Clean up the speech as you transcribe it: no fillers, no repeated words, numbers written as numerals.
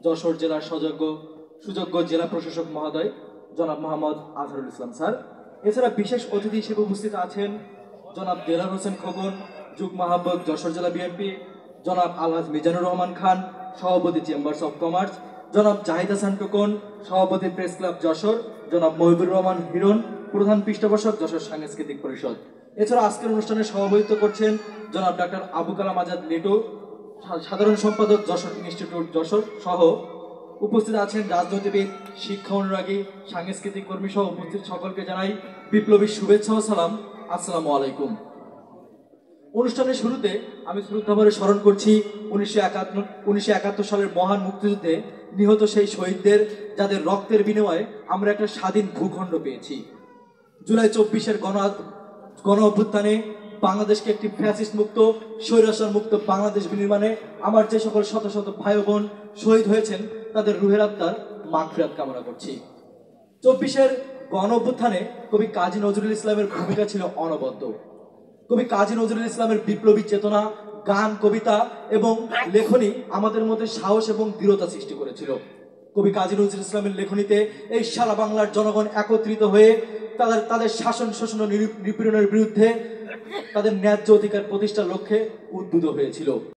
যশোর জেলার সুযোগ্য জেলা প্রশাসক মহোদয় জনাব মোহাম্মদ আজহারুল ইসলাম স্যার। এছাড়া বিশেষ অতিথি হিসেবে উপস্থিত আছেন জনাব দেলার হোসেন খোকন, যুগ্ম আহ্বায়ক যশোর জেলা বিএনপি, জনাব আলহাজ মিজানুর রহমান খান, সভাপতি চেম্বার্স অব কমার্স, জনাব জাহিদ হাসান টুকন, সভাপতি প্রেস ক্লাব যশোর, জনাব মহিবুর রহমান হিরণ, প্রধান পৃষ্ঠপোষক যশোর সাংস্কৃতিক পরিষদ। এছাড়া আজকের অনুষ্ঠানে সভাপতিত্ব করছেন জনাব ডাক্তার আবু কালাম আজাদ লিটু, সাধারণ সম্পাদক যশোর ইনস্টিটিউট যশোর সহ উপস্থিত আছেন রাজনীতিবিদ, শিক্ষা অনুরাগী, সাংস্কৃতিক কর্মী সহ উপস্থিত সকলকে জানাই বিপ্লবী শুভেচ্ছা ও সালাম। আসসালামু আলাইকুম। অনুষ্ঠানের শুরুতে আমি শ্রদ্ধাভরে স্মরণ করছি 1971 সালের মহান মুক্তিযুদ্ধে নিহত সেই শহীদদের, যাদের রক্তের বিনিময়ে আমরা একটা স্বাধীন ভূখণ্ড পেয়েছি। জুলাই 24-এর গণ অভ্যুত্থানে বাংলাদেশকে একটি ফ্যাসিস্ট মুক্ত, স্বৈরাচার মুক্ত বাংলাদেশ বিনির্মাণে আমার যে সকল শত শত ভাই বোন শহীদ হয়েছেন, তাদের রুহের আত্মার মাগফিরাত কামনা করছি। 24-এর গণ অভ্যুত্থানে কবি কাজী নজরুল ইসলামের ভূমিকা ছিল অনবদ্য। কবি কাজী নজরুল ইসলামের বিপ্লবী চেতনা, গান, কবিতা এবং লেখনী আমাদের মধ্যে সাহস এবং দৃঢ়তা সৃষ্টি করেছিল। কবি কাজী নজরুল ইসলামের লেখনীতে এই সারা বাংলার জনগণ একত্রিত হয়ে তাদের শাসন, শোষণ ও নিপীড়নের বিরুদ্ধে তাদের ন্যায্য অধিকার প্রতিষ্ঠার লক্ষ্যে উদ্বুদ্ধ হয়েছিল।